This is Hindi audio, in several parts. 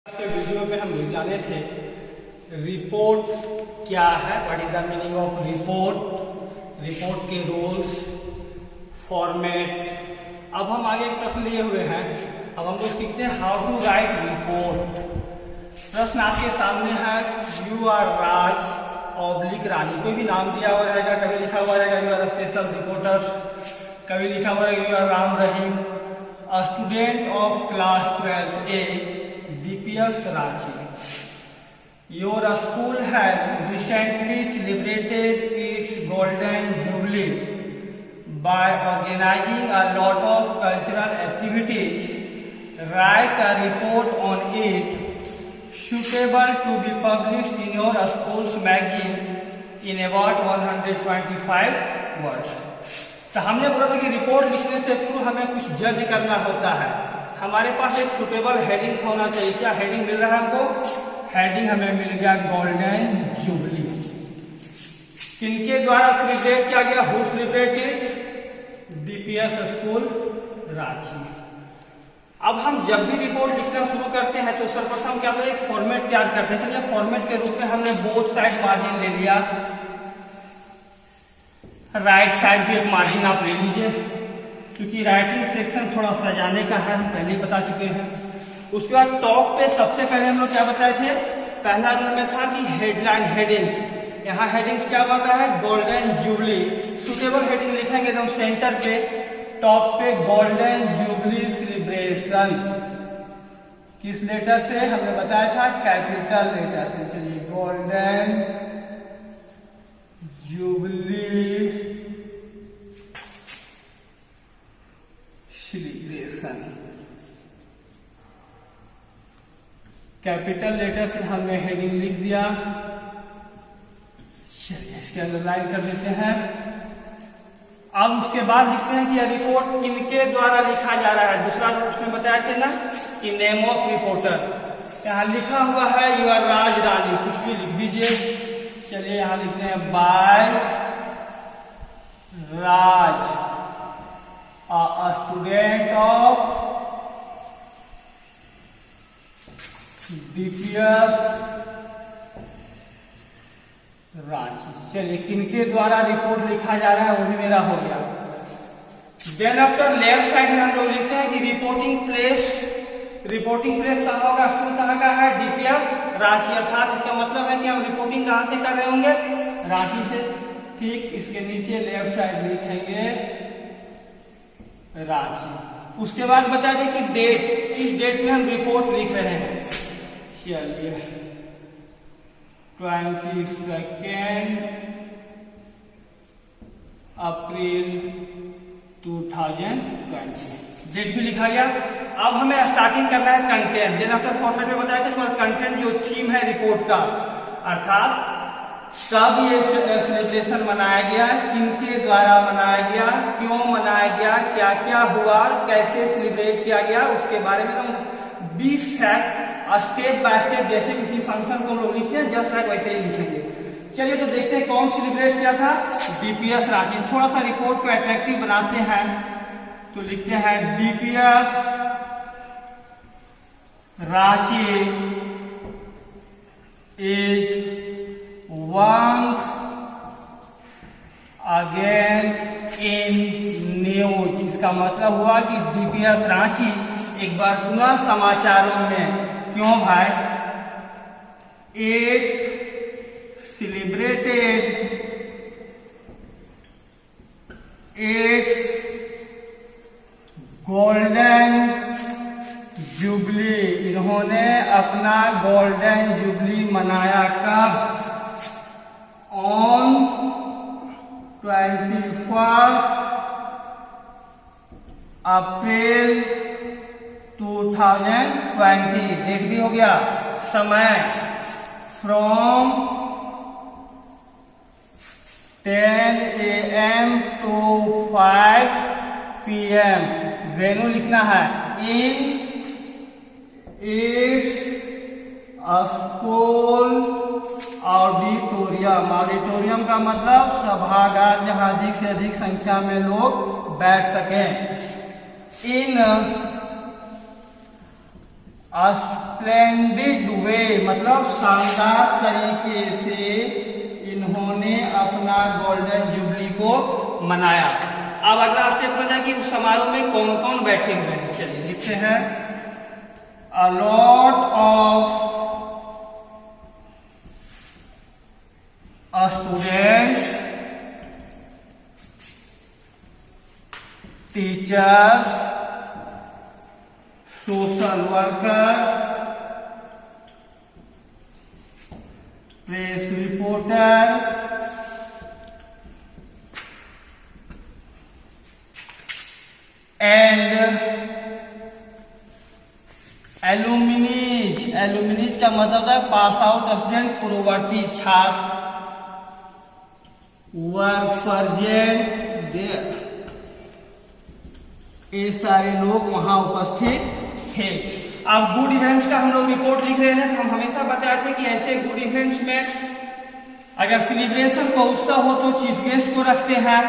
के वीडियो में हम लोग जाने थे रिपोर्ट क्या है, what is the meaning of report, report के रूल्स, फॉर्मेट। अब हम आगे एक प्रश्न लिए हुए हैं। अब हम लोग सीखते हैं हाउ टू राइट रिपोर्ट। प्रश्न आपके सामने है, यू आर राज ऑब्लिक रानी। कोई भी नाम दिया हुआ रहेगा, कभी लिखा हुआ रहेगा यू आर स्पेशल रिपोर्टर्स, कभी लिखा हुआ रहेगा you are Ram Rahim, a student of class 12th A, DPS Ranchi. Your school has recently celebrated its golden jubilee by organizing a lot of cultural activities. Write a report on it, suitable to be published in your school's magazine in about 125 words. तो हमने बोला था कि रिपोर्ट लिखने से पूर्व हमें कुछ जज करना होता है। हमारे पास एक सुटेबल हेडिंग्स होना चाहिए। क्या हेडिंग मिल रहा है हमको? हेडिंग हमें मिल गया गोल्डन जुबली। किनके द्वारा सेलिब्रेट किया गया? Who celebrated? DPS school Ranchi. अब हम जब भी रिपोर्ट लिखना शुरू करते हैं तो सर्वप्रथम क्या एक फॉर्मेट तैयार करते हैं। चलिए फॉर्मेट के रूप में हमने बोथ साइड मार्जिन ले लिया। राइट साइड पे एक मार्जिन आप ले लीजिए, क्योंकि राइटिंग सेक्शन थोड़ा सजाने का है, हम पहले ही बता चुके हैं। उसके बाद टॉप पे सबसे पहले हम लोग क्या बताए थे? पहला रूल में था कि हेडलाइन हेडिंग्स। यहाँ हेडिंग्स क्या बता है? Golden jubilee. सुटेबल हेडिंग लिखेंगे एकदम सेंटर पे, टॉप पे गोल्डन जुबली सेलिब्रेशन। किस लेटर से? हमने बताया था कैपिटल लेटर से। चलिए golden jubilee celebration, capital letter से हमने हेडिंग लिख दिया। चलिए इसके अंडरलाइन कर देते हैं। अब उसके बाद लिखते हैं कि यह रिपोर्ट किनके द्वारा लिखा जा रहा है। दूसरा उसमें बताया थे ना कि नेम ऑफ रिपोर्टर। यहाँ लिखा हुआ है यू आर राज रानी, कुछ भी लिख दीजिए। चलिए यहाँ लिखते हैं by Raj, a student of DPS Ranchi. चलिए किनके द्वारा रिपोर्ट लिखा जा रहा है वो भी मेरा हो गया। देन आफ्टर लेफ्ट साइड में हम लोग लिखते हैं कि रिपोर्टिंग प्लेस कहाँ होगा? स्कूल कहाँ का है? DPS रांची। अर्थात इसका मतलब है कि हम रिपोर्टिंग कहाँ से कर रहे होंगे? रांची से। ठीक इसके नीचे लेफ्ट साइड लिखेंगे रांची। उसके बाद बता दें कि डेट, किस डेट में हम रिपोर्ट लिख रहे हैं। चलिए 22 अप्रैल 2020 डेट भी लिखा गया। अब हमें स्टार्टिंग करना है कंटेंट। देन आफ्टर फॉर्मेट में बताया था कंटेंट जो थीम है रिपोर्ट का, अर्थात कब ये सेलिब्रेशन मनाया गया, किनके द्वारा मनाया गया, क्यों मनाया गया, क्या क्या हुआ, कैसे सेलिब्रेट किया गया, उसके बारे में हम beef fact step by step, जैसे किसी फंक्शन को हम लोग लिखते हैं जस्ट लाइक वैसे ही लिखेंगे। चलिए तो देखते हैं कौन सेलिब्रेट किया था? DPS रांची। थोड़ा सा रिपोर्ट को अट्रैक्टिव बनाते हैं तो लिखते हैं DPS Ranchi is once again in news। इसका मतलब हुआ कि DPS रांची एक बार पुनः समाचारों में। क्यों भाई? It celebrated its golden jubilee। इन्होंने अपना गोल्डन जुबली मनाया कब? On 21 April 2020। डेट भी हो गया। समय from 10 AM to 5 PM। Venue लिखना है in its school auditorium. Auditorium का मतलब सभागार, जहां अधिक से अधिक संख्या में लोग बैठ सकें। इन स्प्लेंडिड वे, मतलब शानदार तरीके से इन्होंने अपना गोल्डन जुबली को मनाया। अब अगला स्टेप हो जाए कि उस समारोह में कौन कौन बैठे हुए हैं। चलिए लिखते हैं, a lot of students, teachers, social workers, press reporter, and alumnis. Alumnis का मतलब है पास आउट स्टूडेंट, पूर्ववर्ती छात्र, वर्क सर्जेंट, ये सारे लोग वहां उपस्थित थे। अब गुड इवेंट्स का हम लोग रिपोर्ट लिख रहे हैं, तो हम हमेशा बताए थे कि ऐसे गुड इवेंट्स में अगर सेलिब्रेशन को उत्सव हो तो चीफ गेस्ट को रखते हैं,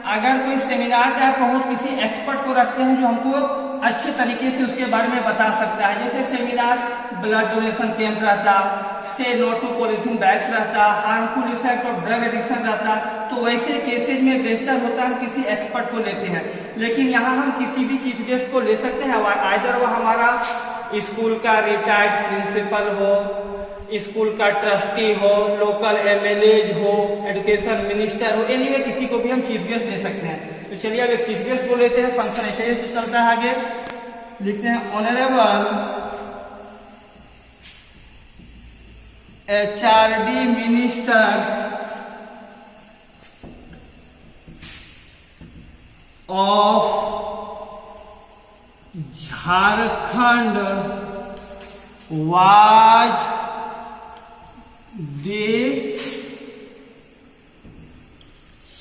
अगर कोई सेमिनार टाइप का हो किसी एक्सपर्ट को रखते हैं जो हमको अच्छे तरीके से उसके बारे में बता सकता है। जैसे सेमिनार ब्लड डोनेशन कैंप रहता, से नो टू पॉलीथीन बैग्स रहता, harmful effect of drug addiction रहता, तो वैसे केसेज में बेहतर होता है हम किसी एक्सपर्ट को लेते हैं। लेकिन यहाँ हम किसी भी चीफ गेस्ट को ले सकते हैं, आइदर वह हमारा स्कूल का रिटायर्ड प्रिंसिपल हो, स्कूल का ट्रस्टी हो, लोकल एमएलए हो, एजुकेशन मिनिस्टर हो, एनीवे किसी को भी हम चीफ गेस्ट ले सकते हैं। तो चलिए अब एक चीफ गेस्ट को लेते हैं। फंक्शन ऐसे ही चलता है, आगे लिखते हैं, honourable HRD minister of Jharkhand was the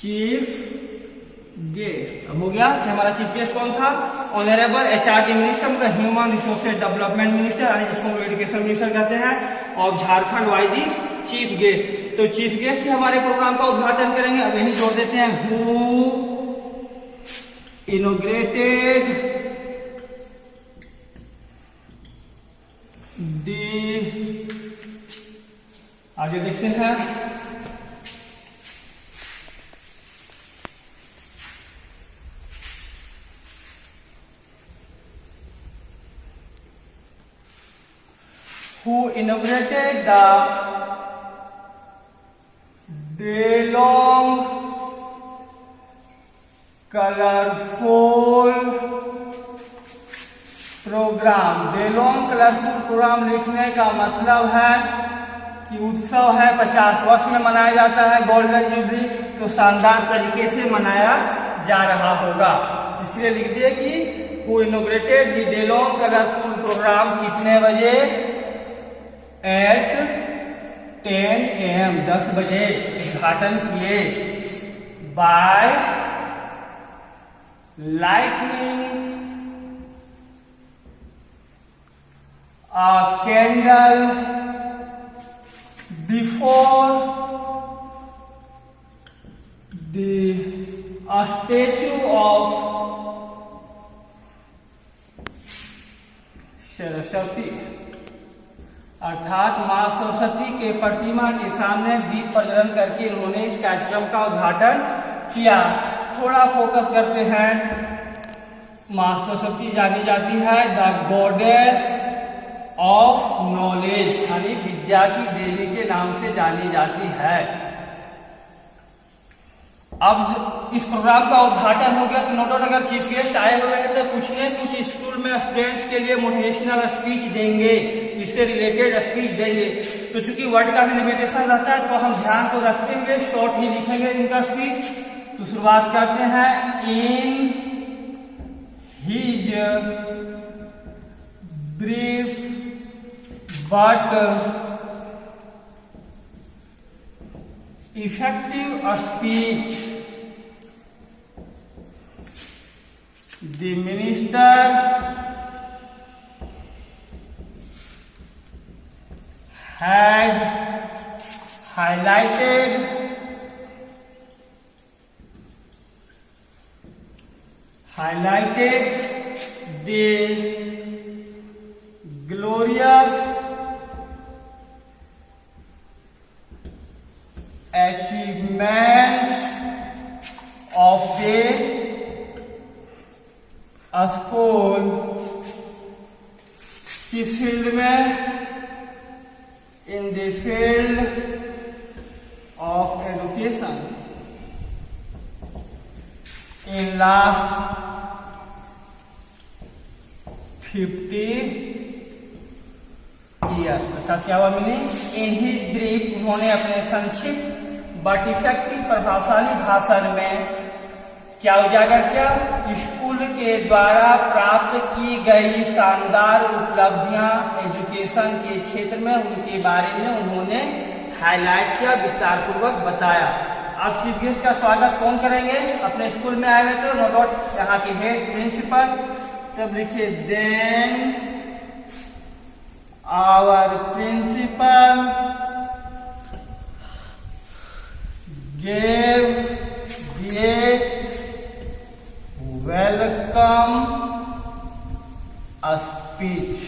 chief guest. अब हो गया कि हमारा चीफ गेस्ट कौन था, ऑनरेबल एचआरडी मिनिस्टर, मतलब ह्यूमन रिसोर्सेज डेवलपमेंट मिनिस्टर, जिसको एजुकेशन मिनिस्टर कहते हैं, और झारखंड वाइज दी चीफ गेस्ट। तो चीफ गेस्ट ही हमारे प्रोग्राम का उद्घाटन करेंगे। अब यही जोड़ देते हैं, हु इनॉग्रेटेड दी, आगे देखते हैं, who inaugurated the day-long colorful programme. day-long colorful programme लिखने का मतलब है कि उत्सव है, 50 वर्ष में मनाया जाता है गोल्डन जुबली, तो शानदार तरीके से मनाया जा रहा होगा। इसलिए लिख दिए कि who inaugurated the day-long colorful programme, कितने बजे, एट 10 AM 10 बजे उद्घाटन किए, by lightning a candle before the statue of Saraswati, अर्थात मां सरस्वती के प्रतिमा के सामने दीप प्रज्वलन करके इन्होंने इस कार्यक्रम का उद्घाटन किया। थोड़ा फोकस करते हैं, मां सरस्वती जानी जाती है द गॉडेस ऑफ नॉलेज, यानी विद्या की देवी के नाम से जानी जाती है। अब इस प्रोग्राम का उद्घाटन हो गया, तो नो डाउट अगर चीफ गेस्ट आए हुए हैं तो कुछ न कुछ स्कूल में स्टूडेंट्स के लिए मोटिवेशनल स्पीच देंगे, इससे रिलेटेड स्पीच देंगे। तो चूंकि वर्ड का भी लिमिटेशन रहता है, तो हम ध्यान को रखते हुए शॉर्ट ही लिखेंगे इनका स्पीच। तो शुरुआत करते हैं, in his brief but effective speech, the minister had highlighted the glorious achievements of the school किस फील्ड में? In the field of education in last 50 years. अर्थात क्या हुआ मीनिंग? इन ही ब्रीफ, उन्होंने अपने संक्षिप्त बट इफेक्टिव प्रभावशाली भाषण में क्या उजागर किया? स्कूल के द्वारा प्राप्त की गई शानदार उपलब्धियां एजुकेशन के क्षेत्र में, उनके बारे में उन्होंने हाईलाइट किया, विस्तार पूर्वक बताया। अब चीफ गेस्ट का स्वागत कौन करेंगे? अपने स्कूल में आए हुए तो नो डाउट यहाँ के हेड प्रिंसिपल। तब लिखिए then our principal gave welcome speech.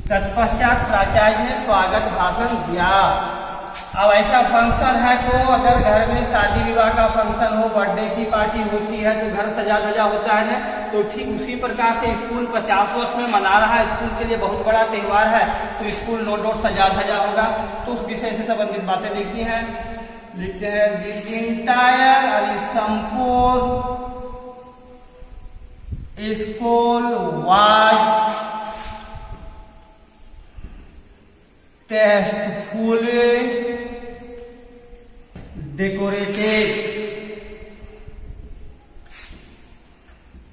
तत्पश्चात प्राचार्य ने स्वागत भाषण दिया। अब ऐसा फंक्शन है तो अगर घर में शादी विवाह का फंक्शन हो, बर्थडे की पार्टी होती है तो घर सजा धजा होता है ना, तो ठीक उसी प्रकार से स्कूल 50 वर्ष में मना रहा है, स्कूल के लिए बहुत बड़ा त्योहार है, तो स्कूल नो डाउट सजा धजा होगा। तो उस विषय से संबंधित बातें लिखती हैं। लिखते हैं दिस इंटायर और संपूर्ण school was tastefully decorated,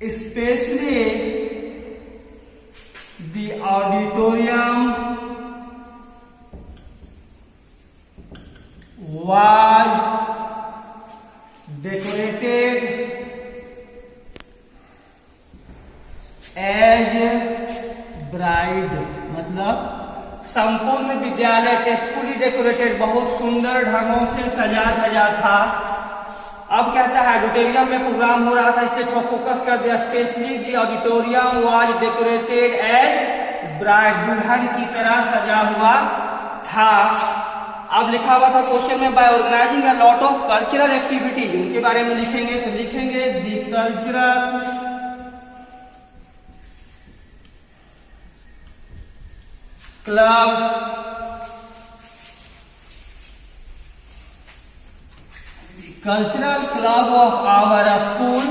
especially the auditorium was decorated as bride। मतलब संपूर्ण विद्यालय टेस्टफुली डेकोरेटेड, बहुत सुंदर ढंगों से सजा धजा था। अब कहता है ऑडिटोरियम में प्रोग्राम हो रहा था, स्टेज पर फोकस कर दिया। Specially the auditorium was decorated as bride, दुल्हन की तरह सजा हुआ था। अब लिखा हुआ था क्वेश्चन में by organising a lot of cultural activities, उनके बारे में लिखेंगे तो लिखेंगे the cultural club cultural club of our school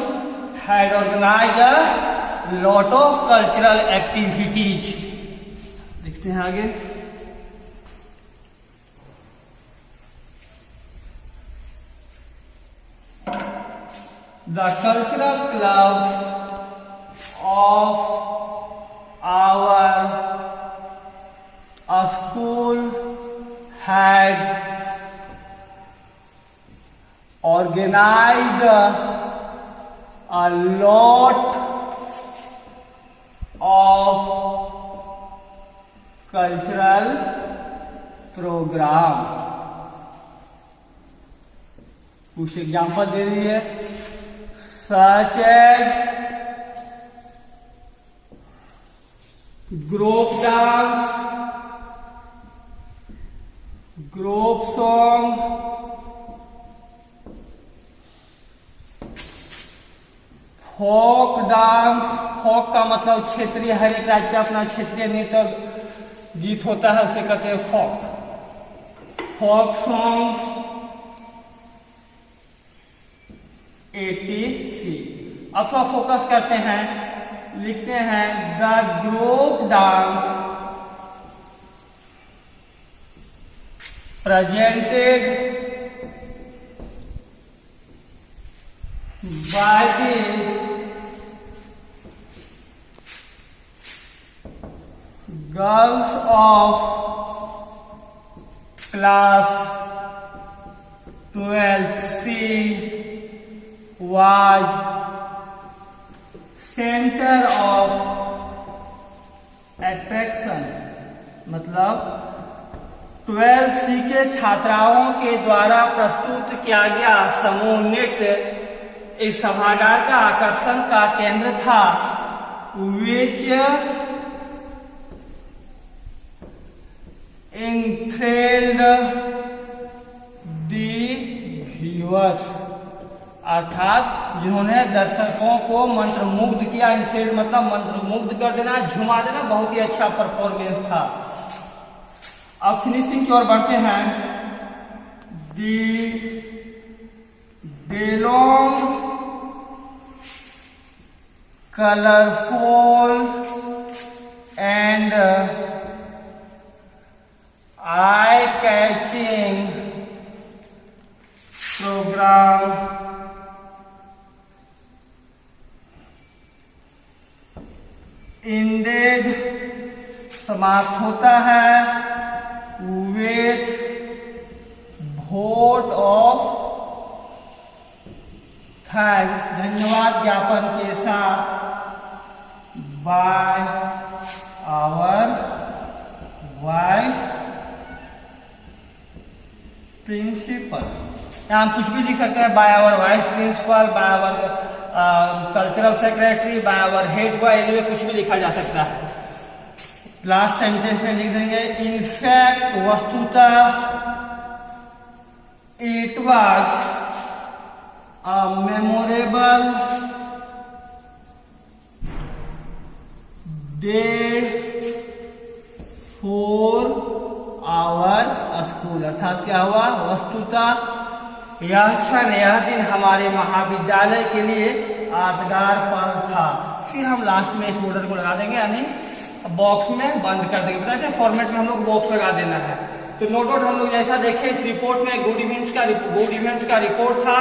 had organized a lot of cultural activities। देखते हैं आगे। The cultural club of our school had organized a lot of cultural program। कुछ एग्जाम्पल दे दिए, such as group dance, group song, folk dance. Folk का मतलब क्षेत्रीय, हर एक राज्य का अपना क्षेत्रीय नृत्य और गीत होता है, उसे कहते हैं फोक। Folk song etc। अब सब फोकस करते हैं, लिखते हैं the group dance presented by the girls of class 12th C was center of attraction। मतलब 12th C के छात्राओं के द्वारा प्रस्तुत किया गया समूह नृत्य इस सभागार का आकर्षण का केंद्र था। which enthralled the अर्थात जिन्होंने दर्शकों को मंत्रमुग्ध किया, इंसेड मतलब मंत्रमुग्ध कर देना, झुमा देना, बहुत ही अच्छा परफॉर्मेंस था। अब फिनिशिंग की ओर बढ़ते हैं। The long colourful and eye catching programme indeed समाप्त होता है विथ वोट ऑफ थैंक्स, धन्यवाद ज्ञापन के साथ, बाय आवर वाइस प्रिंसिपल। यहाँ हम कुछ भी लिख सकते हैं, by our vice principal, by our cultural secretary, by our head boy, anyway कुछ भी लिखा जा सकता है। लास्ट सेंटेंस में लिख देंगे इनफैक्ट वस्तुतः it was a memorable day for our school। अर्थात क्या हुआ, वस्तुतः यह क्षण, यह दिन हमारे महाविद्यालय के लिए यादगार पल था। फिर हम लास्ट में इस बॉर्डर को लगा देंगे, यानी बॉक्स में बंद कर देंगे। पता है फॉर्मेट में हम लोग बॉक्स लगा देना है। तो नो डाउट हम लोग जैसा देखे इस रिपोर्ट में गुड इवेंट्स का रिपोर्ट था,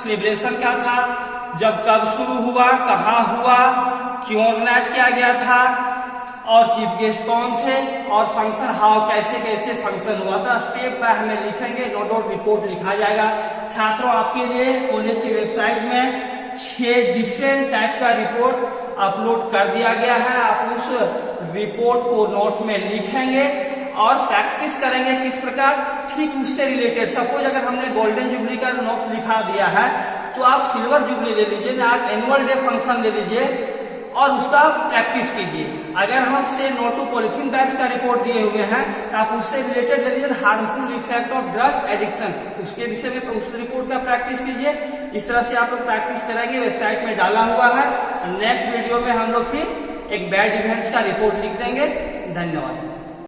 सेलिब्रेशन क्या था, जब कब शुरू हुआ, कहाँ हुआ, क्यों ऑर्गेनाइज किया गया था, और चीफ गेस्ट कौन थे, और फंक्शन हाउ कैसे कैसे फंक्शन हुआ था। स्टेप बाय हमें लिखेंगे, नो डाउट रिपोर्ट लिखा जाएगा। छात्रों आपके लिए कॉलेज की वेबसाइट में 6 डिफरेंट टाइप का रिपोर्ट अपलोड कर दिया गया है। आप उस रिपोर्ट को नोट में लिखेंगे और प्रैक्टिस करेंगे किस प्रकार, ठीक उससे रिलेटेड। सपोज अगर हमने गोल्डन जुबली का नोट लिखा दिया है तो आप सिल्वर जुबली ले लीजिए, ना आप एनुअल डे फंक्शन ले लीजिए और उसका प्रैक्टिस कीजिए। अगर हम से नो टू पॉलिथीन बैग्स का रिपोर्ट दिए हुए हैं तो आप उससे रिलेटेड ले लीजिए harmful effect of drug addiction, उसके विषय में उस रिपोर्ट का प्रैक्टिस कीजिए। इस तरह से आप लोग प्रैक्टिस करेंगे, वेबसाइट में डाला हुआ है। नेक्स्ट वीडियो में हम लोग फिर एक बैड इवेंट्स का रिपोर्ट लिख देंगे। धन्यवाद।